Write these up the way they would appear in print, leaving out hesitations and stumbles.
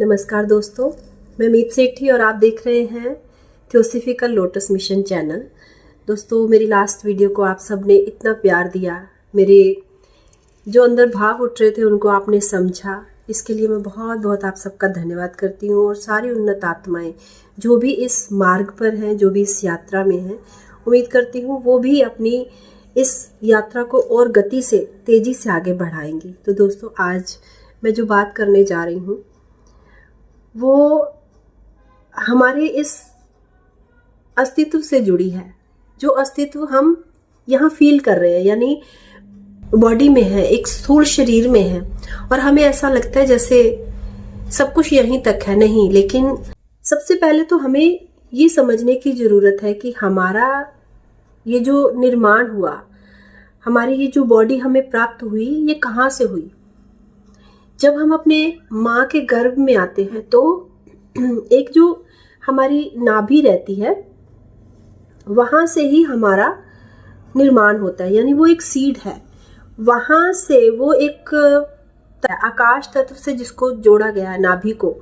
नमस्कार दोस्तों, मैं मीत सेठी और आप देख रहे हैं थियोसॉफिकल लोटस मिशन चैनल। दोस्तों, मेरी लास्ट वीडियो को आप सब ने इतना प्यार दिया, मेरे जो अंदर भाव उठ रहे थे उनको आपने समझा, इसके लिए मैं बहुत बहुत आप सबका धन्यवाद करती हूँ। और सारी उन्नत आत्माएं जो भी इस मार्ग पर हैं, जो भी इस यात्रा में हैं, उम्मीद करती हूँ वो भी अपनी इस यात्रा को और गति से, तेज़ी से आगे बढ़ाएंगी। तो दोस्तों, आज मैं जो बात करने जा रही हूँ वो हमारे इस अस्तित्व से जुड़ी है, जो अस्तित्व हम यहाँ फील कर रहे हैं, यानी बॉडी में है, एक स्थूल शरीर में है। और हमें ऐसा लगता है जैसे सब कुछ यहीं तक है, नहीं। लेकिन सबसे पहले तो हमें ये समझने की ज़रूरत है कि हमारा ये जो निर्माण हुआ, हमारी ये जो बॉडी हमें प्राप्त हुई, ये कहाँ से हुई। जब हम अपने माँ के गर्भ में आते हैं तो एक जो हमारी नाभि रहती है, वहाँ से ही हमारा निर्माण होता है, यानी वो एक सीड है। वहाँ से वो एक आकाश तत्व से जिसको जोड़ा गया है, नाभि को,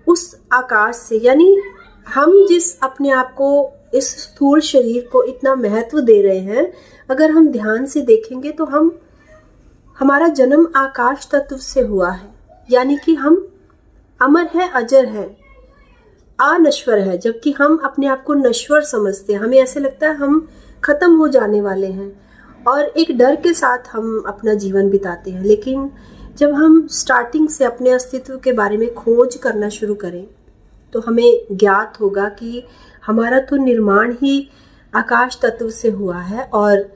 उस आकाश से, यानी हम जिस अपने आप को, इस स्थूल शरीर को इतना महत्व दे रहे हैं, अगर हम ध्यान से देखेंगे तो हमारा जन्म आकाश तत्व से हुआ है। यानी कि हम अमर है, अजर है, अनश्वर है, जबकि हम अपने आप को नश्वर समझते हैं। हमें ऐसे लगता है हम खत्म हो जाने वाले हैं और एक डर के साथ हम अपना जीवन बिताते हैं। लेकिन जब हम स्टार्टिंग से अपने अस्तित्व के बारे में खोज करना शुरू करें तो हमें ज्ञात होगा कि हमारा तो निर्माण ही आकाश तत्व से हुआ है। और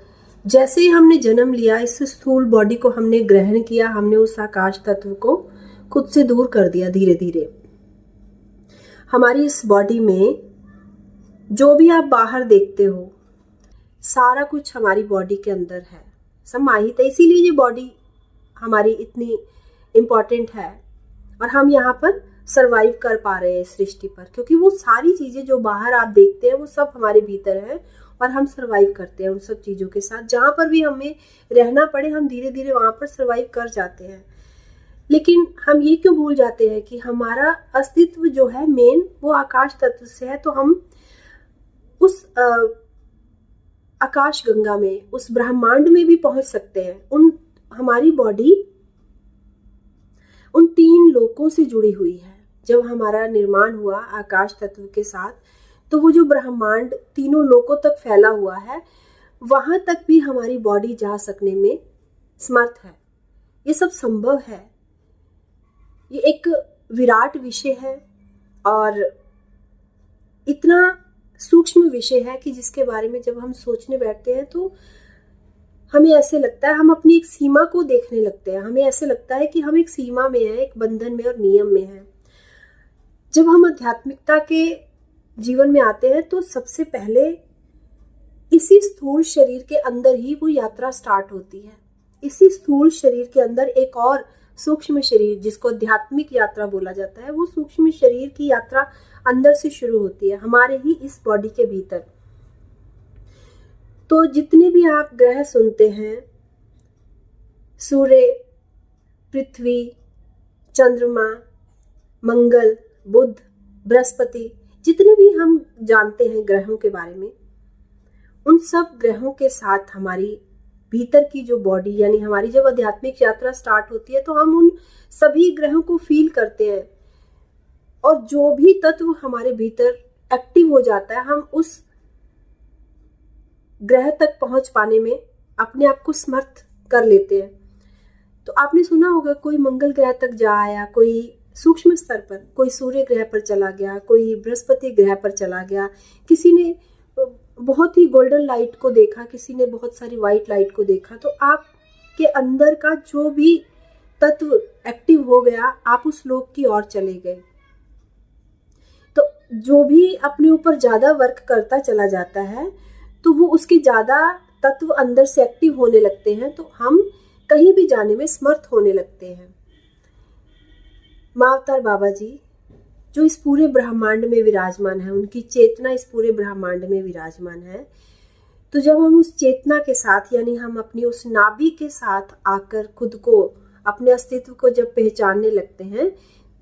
जैसे ही हमने जन्म लिया, इस स्थूल बॉडी को हमने ग्रहण किया, हमने उस आकाश तत्व को खुद से दूर कर दिया। धीरे धीरे हमारी इस बॉडी में जो भी आप बाहर देखते हो, सारा कुछ हमारी बॉडी के अंदर है, समाहित है। इसीलिए ये बॉडी हमारी इतनी इम्पॉर्टेंट है और हम यहाँ पर सरवाइव कर पा रहे हैं इस सृष्टि पर, क्योंकि वो सारी चीज़ें जो बाहर आप देखते हैं वो सब हमारे भीतर है और हम सरवाइव करते हैं उन सब चीज़ों के साथ। जहाँ पर भी हमें रहना पड़े, हम धीरे धीरे वहाँ पर सरवाइव कर जाते हैं। लेकिन हम ये क्यों भूल जाते हैं कि हमारा अस्तित्व जो है मेन, वो आकाश तत्व से है। तो हम उस आकाश गंगा में, उस ब्रह्मांड में भी पहुंच सकते हैं। हमारी बॉडी उन 3 लोकों से जुड़ी हुई है। जब हमारा निर्माण हुआ आकाश तत्व के साथ, तो वो जो ब्रह्मांड तीनों लोकों तक फैला हुआ है, वहां तक भी हमारी बॉडी जा सकने में समर्थ है। ये सब संभव है। ये एक विराट विषय है और इतना सूक्ष्म विषय है कि जिसके बारे में जब हम सोचने बैठते हैं तो हमें ऐसे लगता है, हम अपनी एक सीमा को देखने लगते हैं। हमें ऐसे लगता है कि हम एक सीमा में हैं, एक बंधन में और नियम में हैं। जब हम आध्यात्मिकता के जीवन में आते हैं तो सबसे पहले इसी स्थूल शरीर के अंदर ही वो यात्रा स्टार्ट होती है। इसी स्थूल शरीर के अंदर एक और सूक्ष्म शरीर, जिसको आध्यात्मिक यात्रा बोला जाता है, वो सूक्ष्म शरीर की यात्रा अंदर से शुरू होती है, हमारे ही इस बॉडी के भीतर। तो जितने भी आप ग्रह सुनते हैं, सूर्य, पृथ्वी, चंद्रमा, मंगल, बुध, बृहस्पति, जितने भी हम जानते हैं ग्रहों के बारे में, उन सब ग्रहों के साथ हमारी भीतर की जो बॉडी, यानी हमारी जब आध्यात्मिक यात्रा स्टार्ट होती है तो हम उन सभी ग्रहों को फील करते हैं। और जो भी तत्व हमारे भीतर एक्टिव हो जाता है, हम उस ग्रह तक पहुंच पाने में अपने आप को समर्थ कर लेते हैं। तो आपने सुना होगा, कोई मंगल ग्रह तक जा आया, कोई सूक्ष्म स्तर पर, कोई सूर्य ग्रह पर चला गया, कोई बृहस्पति ग्रह पर चला गया, किसी ने बहुत ही गोल्डन लाइट को देखा, किसी ने बहुत सारी वाइट लाइट को देखा। तो आपके अंदर का जो भी तत्व एक्टिव हो गया, आप उस लोक की ओर चले गए। तो जो भी अपने ऊपर ज़्यादा वर्क करता चला जाता है तो वो उसके ज़्यादा तत्व अंदर से एक्टिव होने लगते हैं, तो हम कहीं भी जाने में समर्थ होने लगते हैं। माँ अवतार बाबा जी जो इस पूरे ब्रह्मांड में विराजमान है, उनकी चेतना इस पूरे ब्रह्मांड में विराजमान है। तो जब हम उस चेतना के साथ, यानी हम अपनी उस नाभि के साथ आकर खुद को, अपने अस्तित्व को जब पहचानने लगते हैं,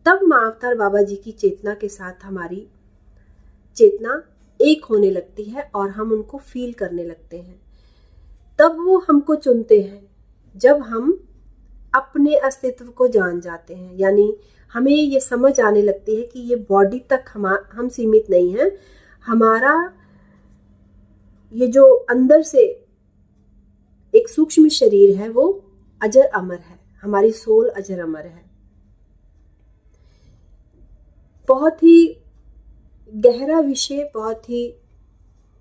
तब माँ अवतार बाबा जी की चेतना के साथ हमारी चेतना एक होने लगती है और हम उनको फील करने लगते हैं। तब वो हमको चुनते हैं जब हम अपने अस्तित्व को जान जाते हैं, यानी हमें ये समझ आने लगती है कि ये बॉडी तक हम सीमित नहीं हैं। हमारा ये जो अंदर से एक सूक्ष्म शरीर है वो अजर अमर है, हमारी सोल अजर अमर है। बहुत ही गहरा विषय, बहुत ही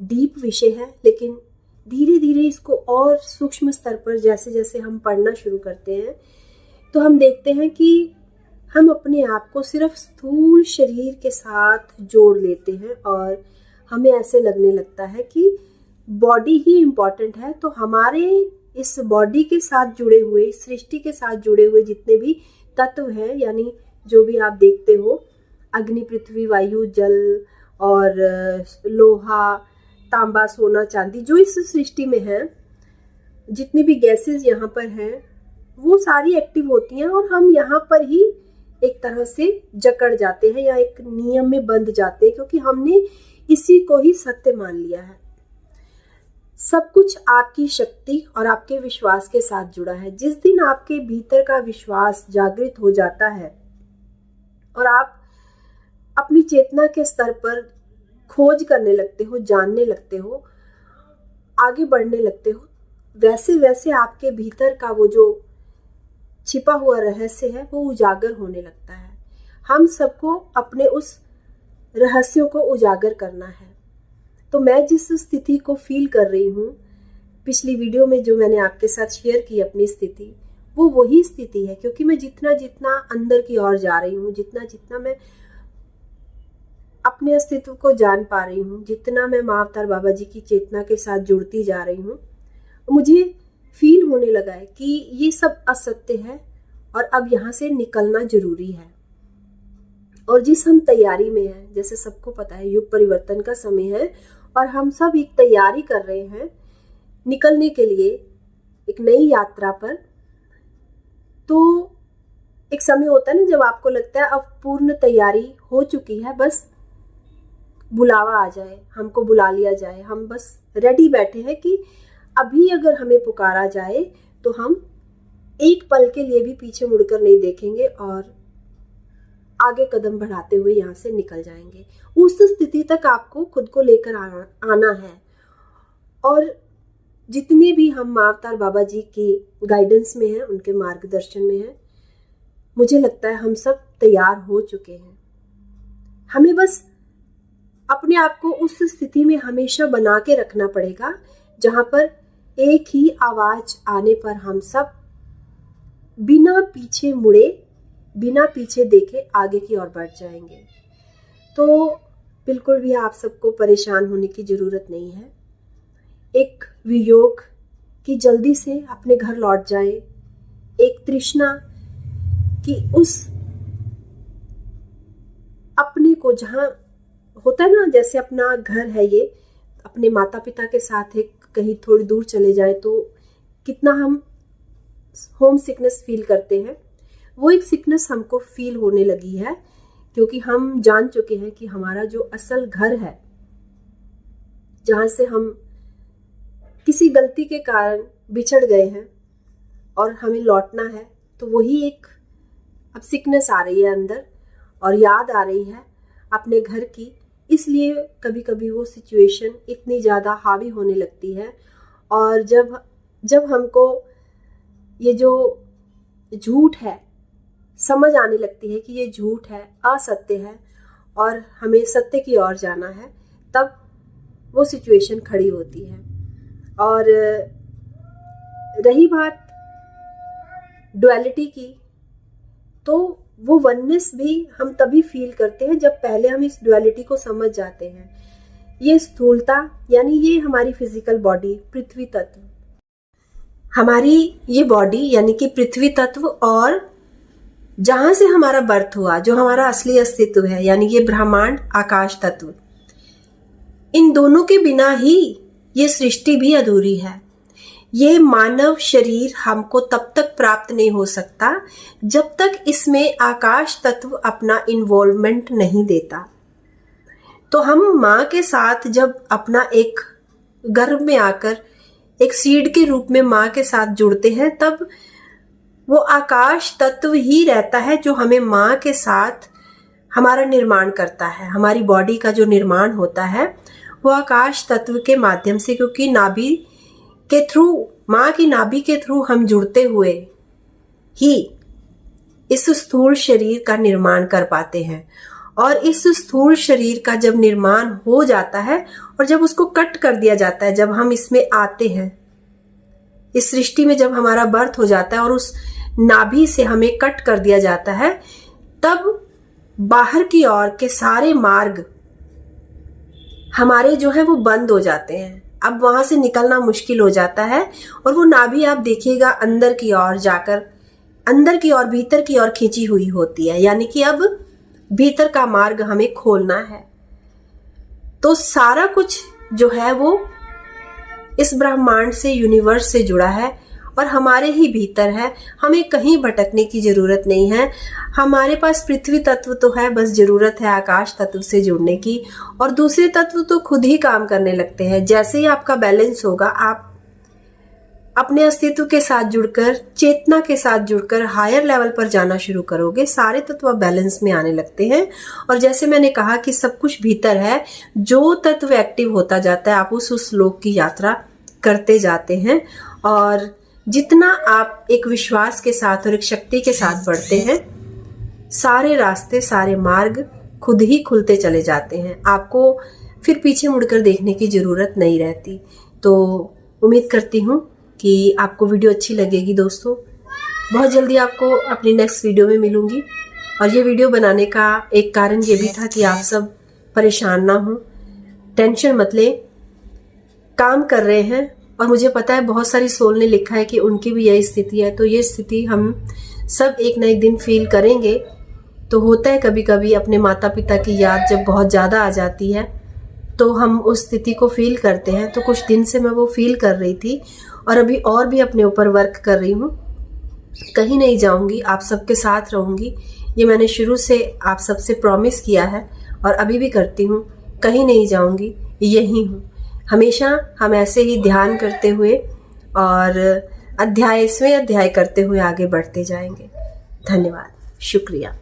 डीप विषय है, लेकिन धीरे धीरे इसको और सूक्ष्म स्तर पर जैसे जैसे हम पढ़ना शुरू करते हैं तो हम देखते हैं कि हम अपने आप को सिर्फ स्थूल शरीर के साथ जोड़ लेते हैं और हमें ऐसे लगने लगता है कि बॉडी ही इम्पॉर्टेंट है। तो हमारे इस बॉडी के साथ जुड़े हुए, सृष्टि के साथ जुड़े हुए जितने भी तत्व हैं, यानी जो भी आप देखते हो, अग्नि, पृथ्वी, वायु, जल और लोहा, तांबा, सोना, चांदी, जो इस सृष्टि में है, जितनी भी गैसेस यहाँ पर हैं वो सारी एक्टिव होती हैं और हम यहाँ पर ही एक तरह से जकड़ जाते हैं या एक नियम में बंध जाते हैं, क्योंकि हमने इसी को ही सत्य मान लिया है। सब कुछ आपकी शक्ति और आपके विश्वास के साथ जुड़ा है। जिस दिन आपके भीतर का विश्वास जागृत हो जाता है और आप अपनी चेतना के स्तर पर खोज करने लगते हो, जानने लगते हो, आगे बढ़ने लगते हो, वैसे वैसे आपके भीतर का वो जो छिपा हुआ रहस्य है वो उजागर होने लगता है। हम सबको अपने उस रहस्यों को उजागर करना है। तो मैं जिस स्थिति को फील कर रही हूँ, पिछली वीडियो में जो मैंने आपके साथ शेयर की अपनी स्थिति, वो वही स्थिति है, क्योंकि मैं जितना जितना अंदर की ओर जा रही हूँ, जितना जितना मैं अपने अस्तित्व को जान पा रही हूँ, जितना मैं माँ अवतार बाबा जी की चेतना के साथ जुड़ती जा रही हूँ, मुझे फील होने लगा है कि ये सब असत्य है और अब यहाँ से निकलना जरूरी है। और जिस हम तैयारी में हैं, जैसे सबको पता है युग परिवर्तन का समय है और हम सब एक तैयारी कर रहे हैं निकलने के लिए एक नई यात्रा पर। तो एक समय होता है ना जब आपको लगता है अब पूर्ण तैयारी हो चुकी है, बस बुलावा आ जाए, हमको बुला लिया जाए, हम बस रेडी बैठे हैं कि अभी अगर हमें पुकारा जाए तो हम एक पल के लिए भी पीछे मुड़कर नहीं देखेंगे और आगे कदम बढ़ाते हुए यहाँ से निकल जाएंगे। उस स्थिति तक आपको खुद को लेकर आना है। और जितने भी हम माँ अवतार बाबा जी की गाइडेंस में हैं, उनके मार्गदर्शन में हैं, मुझे लगता है हम सब तैयार हो चुके हैं। हमें बस अपने आप को उस स्थिति में हमेशा बना के रखना पड़ेगा जहाँ पर एक ही आवाज आने पर हम सब बिना पीछे मुड़े, बिना पीछे देखे आगे की ओर बढ़ जाएंगे। तो बिल्कुल भी आप सबको परेशान होने की ज़रूरत नहीं है। एक वियोग कि जल्दी से अपने घर लौट जाए, एक तृष्णा कि उस अपने को जहाँ होता है ना, जैसे अपना घर है ये, अपने माता पिता के साथ एक कहीं थोड़ी दूर चले जाए तो कितना हम होम सिकनेस फील करते हैं, वो एक सिकनेस हमको फील होने लगी है, क्योंकि हम जान चुके हैं कि हमारा जो असल घर है, जहाँ से हम किसी गलती के कारण बिछड़ गए हैं और हमें लौटना है, तो वही एक अब सिकनेस आ रही है अंदर और याद आ रही है अपने घर की। इसलिए कभी कभी वो सिचुएशन इतनी ज़्यादा हावी होने लगती है और जब हमको ये जो झूठ है समझ आने लगती है कि ये झूठ है, असत्य है और हमें सत्य की ओर जाना है, तब वो सिचुएशन खड़ी होती है। और रही बात डुअलिटी की, तो वो वननेस भी हम तभी फील करते हैं जब पहले हम इस डुअलिटी को समझ जाते हैं। ये स्थूलता यानी ये हमारी फिजिकल बॉडी, पृथ्वी तत्व, हमारी ये बॉडी यानी कि पृथ्वी तत्व, और जहां से हमारा बर्थ हुआ, जो हमारा असली अस्तित्व है यानी ये ब्रह्मांड, आकाश तत्व, इन दोनों के बिना ही ये सृष्टि भी अधूरी है। ये मानव शरीर हमको तब तक प्राप्त नहीं हो सकता जब तक इसमें आकाश तत्व अपना इन्वॉल्वमेंट नहीं देता। तो हम माँ के साथ जब अपना एक गर्भ में आकर एक सीड के रूप में माँ के साथ जुड़ते हैं, तब वो आकाश तत्व ही रहता है जो हमें माँ के साथ हमारा निर्माण करता है। हमारी बॉडी का जो निर्माण होता है वो आकाश तत्व के माध्यम से, क्योंकि नाभि के थ्रू, माँ की नाभि के थ्रू हम जुड़ते हुए ही इस स्थूल शरीर का निर्माण कर पाते हैं। और इस स्थूल शरीर का जब निर्माण हो जाता है और जब उसको कट कर दिया जाता है, जब हम इसमें आते हैं, इस सृष्टि में जब हमारा बर्थ हो जाता है और उस नाभि से हमें कट कर दिया जाता है, तब बाहर की ओर के सारे मार्ग हमारे जो है वो बंद हो जाते हैं। अब वहां से निकलना मुश्किल हो जाता है और वो नाभि आप देखिएगा अंदर की ओर जाकर, अंदर की ओर, भीतर की ओर खींची हुई होती है। यानी कि अब भीतर का मार्ग हमें खोलना है। तो सारा कुछ जो है वो इस ब्रह्मांड से, यूनिवर्स से जुड़ा है और हमारे ही भीतर है। हमें कहीं भटकने की जरूरत नहीं है। हमारे पास पृथ्वी तत्व तो है, बस जरूरत है आकाश तत्व से जुड़ने की, और दूसरे तत्व तो खुद ही काम करने लगते हैं। जैसे ही आपका बैलेंस होगा, आप अपने अस्तित्व के साथ जुड़कर, चेतना के साथ जुड़कर हायर लेवल पर जाना शुरू करोगे, सारे तत्व बैलेंस में आने लगते हैं। और जैसे मैंने कहा कि सब कुछ भीतर है, जो तत्व एक्टिव होता जाता है, आप उस लोक की यात्रा करते जाते हैं। और जितना आप एक विश्वास के साथ और एक शक्ति के साथ बढ़ते हैं, सारे रास्ते, सारे मार्ग खुद ही खुलते चले जाते हैं। आपको फिर पीछे मुड़कर देखने की जरूरत नहीं रहती। तो उम्मीद करती हूँ कि आपको वीडियो अच्छी लगेगी दोस्तों। बहुत जल्दी आपको अपनी नेक्स्ट वीडियो में मिलूंगी। और ये वीडियो बनाने का एक कारण ये भी था कि आप सब परेशान ना हो, टेंशन मत लें। काम कर रहे हैं और मुझे पता है बहुत सारी सोल ने लिखा है कि उनकी भी यही स्थिति है। तो ये स्थिति हम सब एक ना एक दिन फील करेंगे। तो होता है कभी कभी अपने माता पिता की याद जब बहुत ज़्यादा आ जाती है तो हम उस स्थिति को फील करते हैं। तो कुछ दिन से मैं वो फील कर रही थी और अभी और भी अपने ऊपर वर्क कर रही हूँ। कहीं नहीं जाऊँगी, आप सबके साथ रहूँगी। ये मैंने शुरू से आप सबसे प्रॉमिस किया है और अभी भी करती हूँ। कहीं नहीं जाऊँगी, यहीं हूँ। हमेशा हम ऐसे ही ध्यान करते हुए और अध्याय करते हुए आगे बढ़ते जाएंगे। धन्यवाद, शुक्रिया।